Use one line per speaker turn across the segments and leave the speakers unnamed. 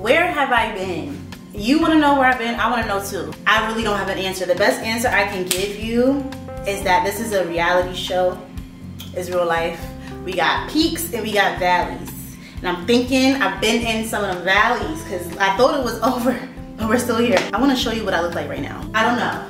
Where have I been? You want to know where I've been? I want to know too. I really don't have an answer. The best answer I can give you is that this is a reality show. It's real life. We got peaks and we got valleys. And I'm thinking I've been in some of the valleys because I thought it was over, but we're still here. I want to show you what I look like right now. I don't know.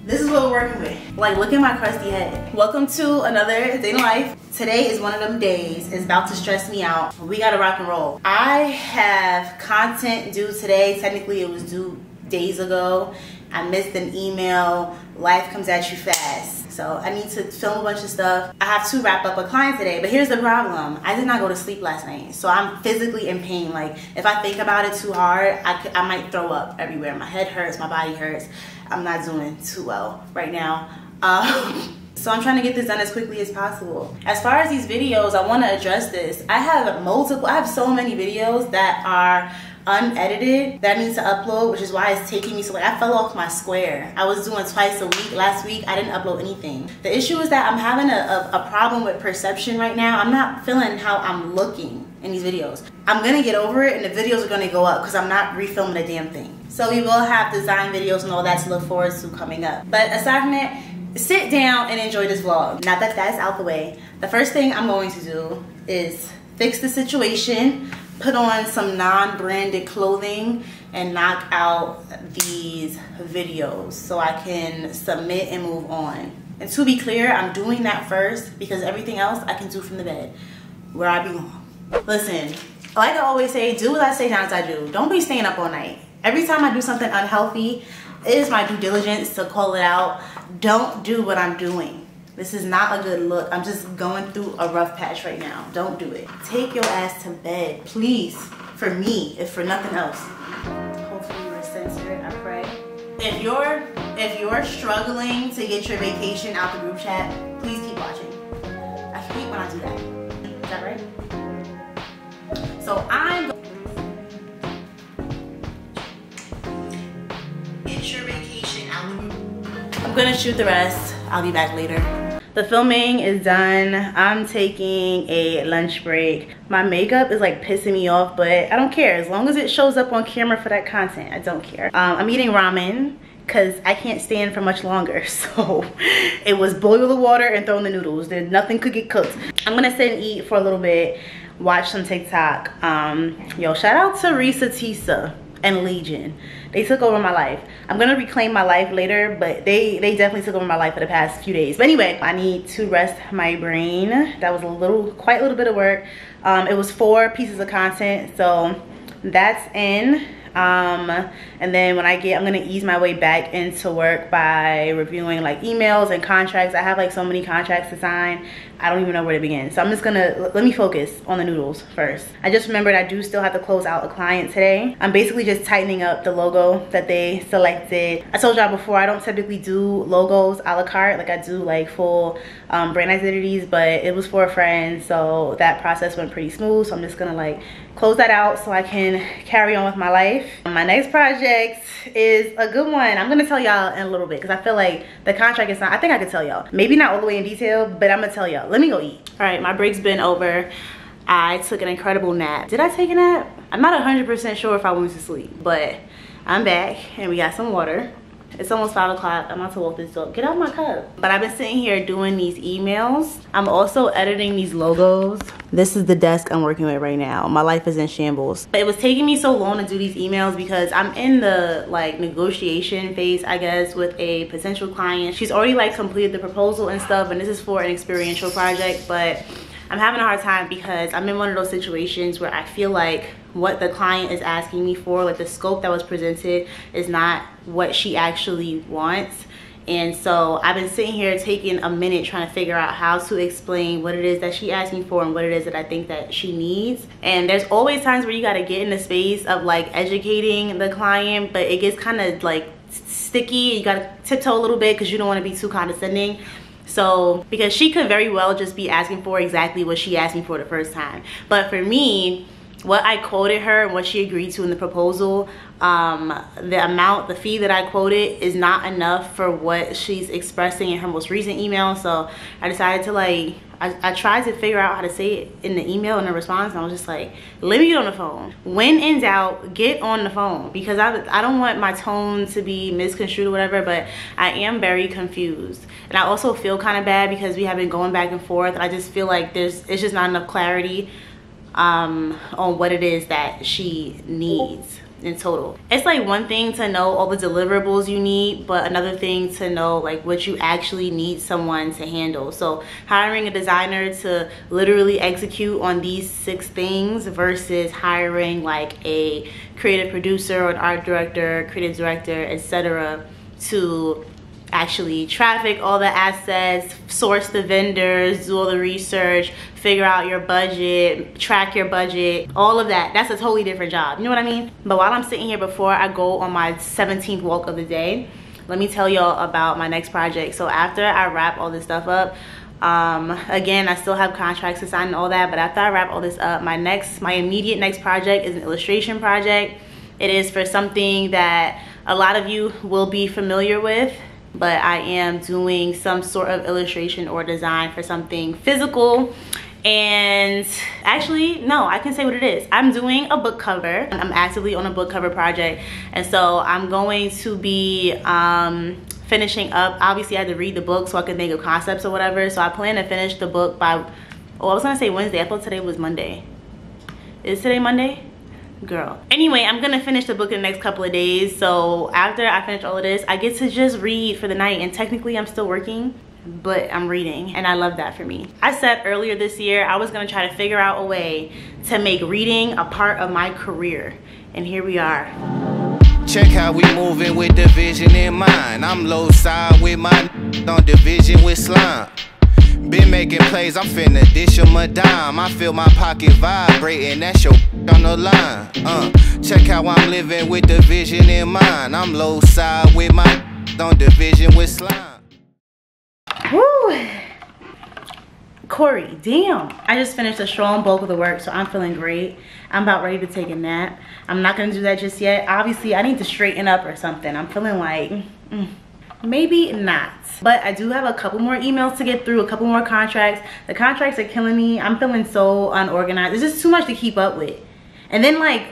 This is what we're working with. Like, look at my crusty head. Welcome to another day in life. Today is one of them days. It's about to stress me out. We gotta rock and roll. I have content due today. Technically, it was due days ago. I missed an email. Life comes at you fast. So I need to film a bunch of stuff. I have to wrap up a client today, but here's the problem. I did not go to sleep last night. So I'm physically in pain. Like, if I think about it too hard, I might throw up everywhere. My head hurts, my body hurts. I'm not doing too well right now. So I'm trying to get this done as quickly as possible. As far as these videos, I want to address this. I have so many videos that are unedited that I need to upload, which is why it's taking me so long. I fell off my square. I was doing twice a week. Last week, I didn't upload anything. The issue is that I'm having a problem with perception right now. I'm not feeling how I'm looking in these videos. I'm gonna get over it and the videos are gonna go up because I'm not refilming a damn thing. So we will have design videos and all that to look forward to coming up. But aside from that, sit down and enjoy this vlog. Now that that's out the way, the first thing I'm going to do is fix the situation, put on some non-branded clothing, and knock out these videos so I can submit and move on. And to be clear, I'm doing that first because everything else I can do from the bed where I belong. Listen, like I always say, do what I say, not as I do. Don't be staying up all night. Every time I do something unhealthy, it is my due diligence to call it out. Don't do what I'm doing. This is not a good look. I'm just going through a rough patch right now. Don't do it. Take your ass to bed, please. For me, if for nothing else. Hopefully you're censored, I pray. If you're struggling to get your vacation out the group chat, please keep watching. I hate when I do that. Is that right? So get your vacation out the group. I'm gonna shoot the rest. I'll be back later. The filming is done. I'm taking a lunch break. My makeup is like pissing me off, but I don't care. As long as it shows up on camera for that content, I don't care. I'm eating ramen because I can't stand for much longer. So it was boil the water and throw in the noodles. Nothing could get cooked. I'm gonna sit and eat for a little bit, watch some TikTok. Yo, shout out to Risa Tisa and Legion. They took over my life. I'm gonna reclaim my life later, but they definitely took over my life for the past few days. But anyway, I need to rest my brain. That was quite a little bit of work. It was 4 pieces of content, so that's in. And then when I'm gonna ease my way back into work by reviewing like emails and contracts. I have like so many contracts to sign. I don't even know where to begin. So I'm just gonna, let me focus on the noodles first. I just remembered I do still have to close out a client today. I'm basically just tightening up the logo that they selected. I told y'all before, I don't typically do logos a la carte. Like I do like full brand identities, but it was for a friend. So that process went pretty smooth. So I'm just gonna like close that out so I can carry on with my life. My next project is a good one. I'm gonna tell y'all in a little bit because I feel like the contract is not, I think I could tell y'all. Maybe not all the way in detail, but I'm gonna tell y'all. Let me go eat. All right, my break's been over. I took an incredible nap. Did I take a nap? I'm not 100% sure if I went to sleep, but I'm back and we got some water. It's almost 5 o'clock. I'm about to walk this dog. Get out my cup. But I've been sitting here doing these emails. I'm also editing these logos. This is the desk I'm working with right now. My life is in shambles. But it was taking me so long to do these emails because I'm in the like negotiation phase, I guess, with a potential client. She's already like completed the proposal and stuff, and this is for an experiential project, but I'm having a hard time because I'm in one of those situations where I feel like what the client is asking me for, like the scope that was presented, is not what she actually wants. And so I've been sitting here taking a minute trying to figure out how to explain what it is that she asked me for and what it is that I think that she needs. And there's always times where you got to get in the space of like educating the client, but it gets kind of like sticky. You got to tiptoe a little bit because you don't want to be too condescending. So because she could very well just be asking for exactly what she asked me for the first time, but for me, what I quoted her and what she agreed to in the proposal, the fee that I quoted is not enough for what she's expressing in her most recent email. So I decided to like, I tried to figure out how to say it in the email in the response, and I was just like, let me get on the phone. When in doubt, get on the phone, because I don't want my tone to be misconstrued or whatever, but I am very confused. And I also feel kind of bad because we have been going back and forth. I just feel like it's just not enough clarity on what it is that she needs in total. It's like one thing to know all the deliverables you need, but another thing to know like what you actually need someone to handle. So hiring a designer to literally execute on these 6 things versus hiring like a creative producer or an art director, creative director, etc. to actually traffic all the assets, source the vendors, do all the research, figure out your budget, track your budget, all of that. That's a totally different job, you know what I mean? But while I'm sitting here before I go on my 17th walk of the day, let me tell y'all about my next project. So after I wrap all this stuff up, again, I still have contracts to sign and all that, but after I wrap all this up, my immediate next project is an illustration project. It is for something that a lot of you will be familiar with, but I am doing some sort of illustration or design for something physical. And actually, no, I can say what it is. I'm doing a book cover. I'm actively on a book cover project, and so I'm going to be finishing up. Obviously I had to read the book so I could think of concepts or whatever, so I plan to finish the book by, oh, I was gonna say Wednesday. I thought today was Monday. Is today Monday? Girl. Anyway, I'm gonna finish the book in the next couple of days. So after I finish all of this, I get to just read for the night, and technically I'm still working, but I'm reading, and I love that for me. I said earlier this year I was gonna try to figure out a way to make reading a part of my career, and here we are.
Check how we moving with division in mind. I'm low side with my on division with slime. Been making plays, I'm finna dish 'em a dime. I feel my pocket vibrating, that's your on the line. Check how I'm living with division in mind. I'm low side with my on division with slime.
Woo! Corey, damn. I just finished a strong bulk of the work, so I'm feeling great. I'm about ready to take a nap. I'm not gonna do that just yet. Obviously, I need to straighten up or something. I'm feeling like, maybe not. But I do have a couple more emails to get through, a couple more contracts. The contracts are killing me. I'm feeling so unorganized. It's just too much to keep up with. And then like,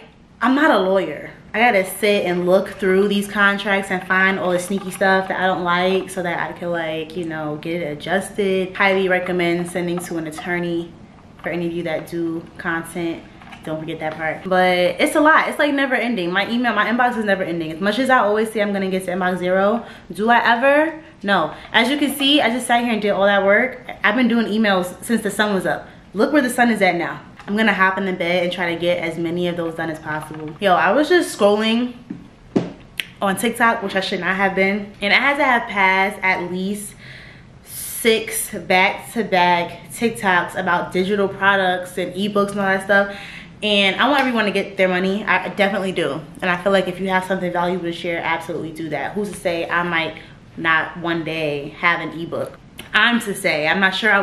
I'm not a lawyer. I gotta sit and look through these contracts and find all the sneaky stuff that I don't like so that I can like, you know, get it adjusted. Highly recommend sending to an attorney for any of you that do content. Don't forget that part. But it's a lot. It's like never ending. My inbox is never ending. As much as I always say I'm gonna get to inbox 0, do I ever? No. As you can see, I just sat here and did all that work. I've been doing emails since the sun was up. Look where the sun is at now. I'm gonna hop in the bed and try to get as many of those done as possible. Yo, I was just scrolling on TikTok, which I should not have been. And I had to have passed at least 6 back-to-back TikToks about digital products and ebooks and all that stuff. And I want everyone to get their money. I definitely do. And I feel like if you have something valuable to share, absolutely do that. Who's to say I might not one day have an ebook? I'm to say. I'm not sure I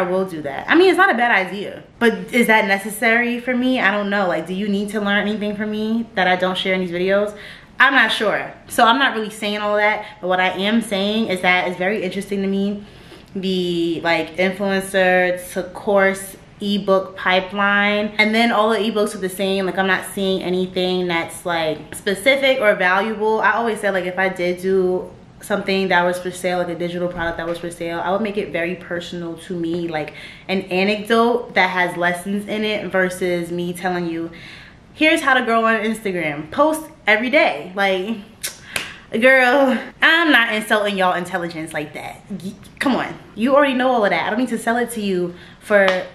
will do that. I mean, it's not a bad idea. But is that necessary for me? I don't know. Like, do you need to learn anything from me that I don't share in these videos? I'm not sure. So I'm not really saying all that. But what I am saying is that it's very interesting to me, the like influencer to course ebook pipeline, and then all the ebooks are the same. Like, I'm not seeing anything that's like specific or valuable. I always said, like, if I did do something that was for sale, like a digital product that was for sale, I would make it very personal to me, like an anecdote that has lessons in it versus me telling you, here's how to grow on Instagram. Post every day. Like, girl, I'm not insulting y'all intelligence like that. Come on, you already know all of that. I don't need to sell it to you for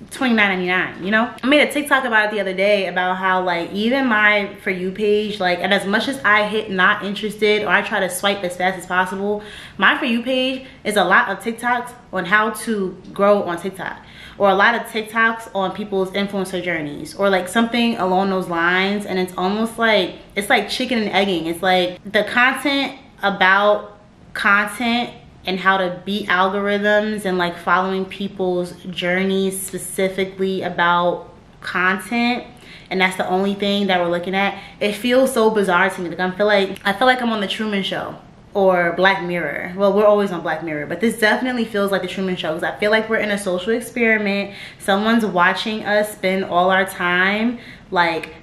$29.99, you know? I made a TikTok about it the other day about how like even my For You page, like, and as much as I hit not interested or I try to swipe as fast as possible, my For You page is a lot of TikToks on how to grow on TikTok, or a lot of TikToks on people's influencer journeys, or like something along those lines. And it's almost like, it's like chicken and egging. It's like the content about content and how to beat algorithms and like following people's journeys specifically about content and that's the only thing that we're looking at, it feels so bizarre to me. Like I feel like I'm on the Truman Show or Black Mirror. Well, we're always on Black Mirror, but this definitely feels like the Truman Show, because I feel like we're in a social experiment. Someone's watching us spend all our time like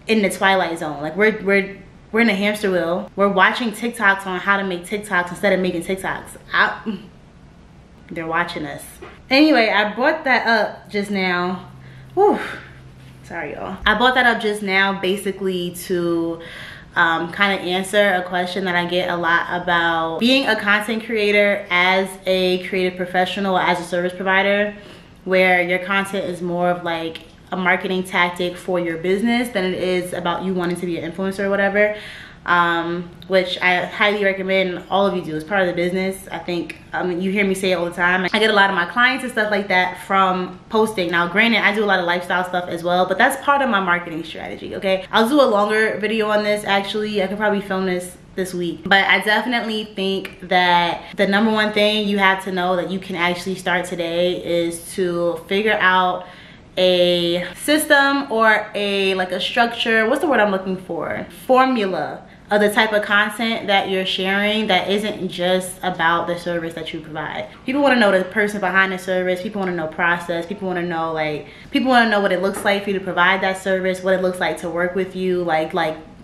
in the Twilight Zone. Like we're in a hamster wheel. We're watching TikToks on how to make TikToks instead of making TikToks. They're watching us. Anyway, I brought that up just now. Whew. Sorry, y'all. I brought that up just now basically to kind of answer a question that I get a lot about being a content creator as a creative professional, as a service provider, where your content is more of like a marketing tactic for your business than it is about you wanting to be an influencer or whatever, which I highly recommend all of you do as part of the business. I think you hear me say it all the time. I get a lot of my clients and stuff like that from posting. Now granted, I do a lot of lifestyle stuff as well, but that's part of my marketing strategy, okay? I'll do a longer video on this. Actually, I could probably film this week, but I definitely think that the number one thing you have to know that you can actually start today is to figure out a system or a structure, what's the word I'm looking for, formula of the type of content that you're sharing that isn't just about the service that you provide. People want to know the person behind the service. People want to know process. People want to know what it looks like for you to provide that service, what it looks like to work with you. Like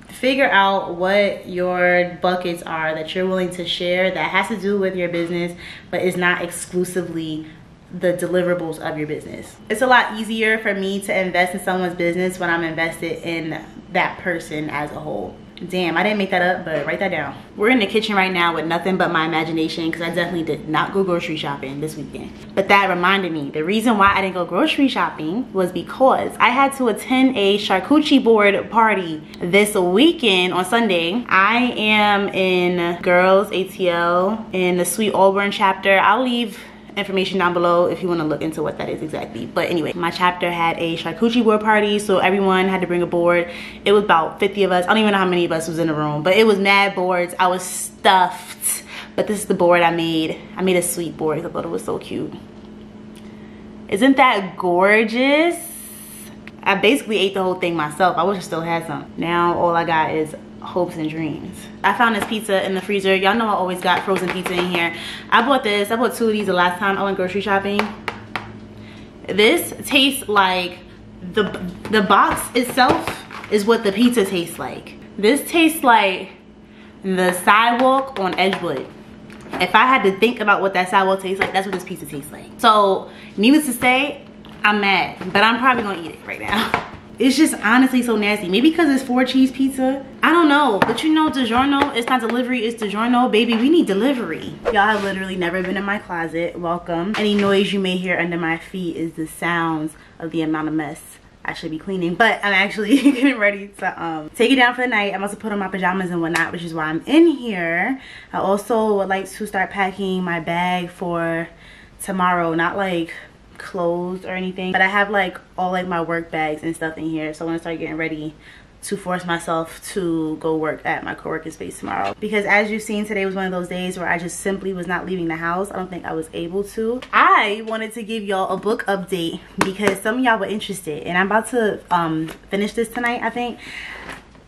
figure out what your buckets are that you're willing to share that has to do with your business but is not exclusively the deliverables of your business. It's a lot easier for me to invest in someone's business when I'm invested in that person as a whole. Damn, I didn't make that up, but write that down. We're in the kitchen right now with nothing but my imagination, because I definitely did not go grocery shopping this weekend. But that reminded me, the reason why I didn't go grocery shopping was because I had to attend a charcuterie board party this weekend on Sunday. I am in Girls ATL in the Sweet Auburn chapter. I'll leave information down below if you want to look into what that is exactly. But anyway, my chapter had a charcuterie board party, so everyone had to bring a board. It was about 50 of us. I don't even know how many of us was in the room, but it was mad boards. I was stuffed. But this is the board I made. I made a sweet board. I thought it was so cute. Isn't that gorgeous? I basically ate the whole thing myself. I wish I still had some. Now all I got is hopes and dreams. I found this pizza in the freezer. Y'all know I always got frozen pizza in here. I bought this. I bought 2 of these the last time I went grocery shopping. This tastes like the box itself is what the pizza tastes like. This tastes like the sidewalk on Edgewood. If I had to think about what that sidewalk tastes like, that's what this pizza tastes like. So needless to say, I'm mad, but I'm probably gonna eat it right now. It's just honestly so nasty. Maybe because it's 4 cheese pizza. I don't know. But you know, DiGiorno, it's not delivery, it's DiGiorno. Baby, we need delivery. Y'all have literally never been in my closet. Welcome. Any noise you may hear under my feet is the sounds of the amount of mess I should be cleaning. But I'm actually getting ready to take it down for the night. I'm also put on my pajamas and whatnot, which is why I'm in here. I also would like to start packing my bag for tomorrow. Not like clothes or anything, but I have like all like my work bags and stuff in here, so I'm gonna start getting ready to force myself to go work at my co-working space tomorrow, because as you've seen, today was one of those days where I just simply was not leaving the house. I don't think I was able to. I wanted to give y'all a book update because some of y'all were interested, and I'm about to finish this tonight, I think.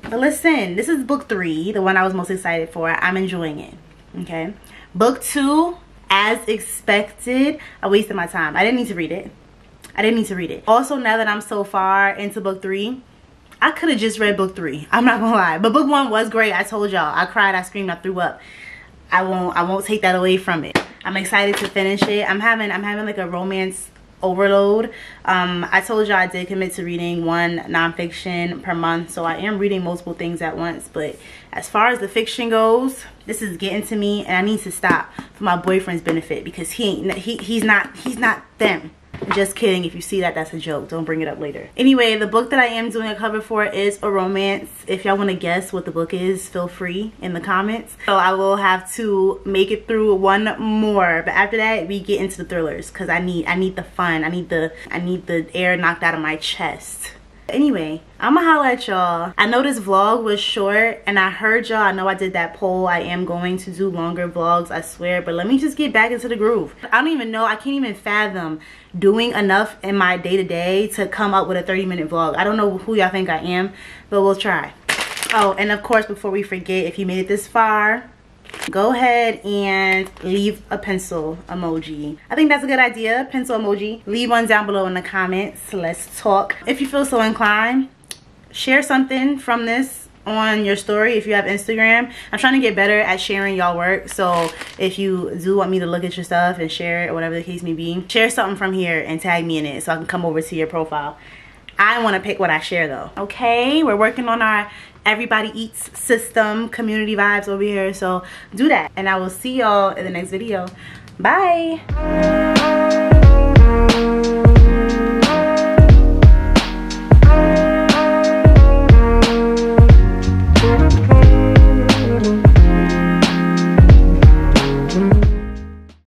But listen, this is book 3, the one I was most excited for. I'm enjoying it. Okay, book 2, as expected, I wasted my time. I didn't need to read it. I didn't need to read it. Also, now that I'm so far into book 3, I could have just read book 3. I'm not gonna lie. But book 1 was great. I told y'all. I cried, I screamed, I threw up. I won't take that away from it. I'm excited to finish it. I'm having like a romance overload. I told y'all I did commit to reading 1 nonfiction per month, so I am reading multiple things at once. But as far as the fiction goes, this is getting to me, and I need to stop for my boyfriend's benefit, because he's not them. I'm just kidding. If you see that, that's a joke. Don't bring it up later. Anyway, the book that I am doing a cover for is a romance. If y'all want to guess what the book is, feel free in the comments. So I will have to make it through 1 more, but after that we get into the thrillers, because I need the fun. I need the air knocked out of my chest Anyway, I'ma holla at y'all. I know this vlog was short, and I heard y'all. I know I did that poll. I am going to do longer vlogs, I swear, but let me just get back into the groove. I don't even know, I can't even fathom doing enough in my day-to-day to come up with a 30-minute vlog. I don't know who y'all think I am, but we'll try. Oh, and of course, before we forget, if you made it this far, go ahead and leave a pencil emoji. I think that's a good idea, pencil emoji. Leave one down below in the comments. Let's talk. If you feel so inclined, share something from this on your story if you have Instagram. I'm trying to get better at sharing y'all work, so if you do want me to look at your stuff and share it or whatever the case may be, share something from here and tag me in it so I can come over to your profile. I want to pick what I share though. Okay, we're working on our everybody eats system, community vibes over here, so do that, and I will see y'all in the next video. Bye.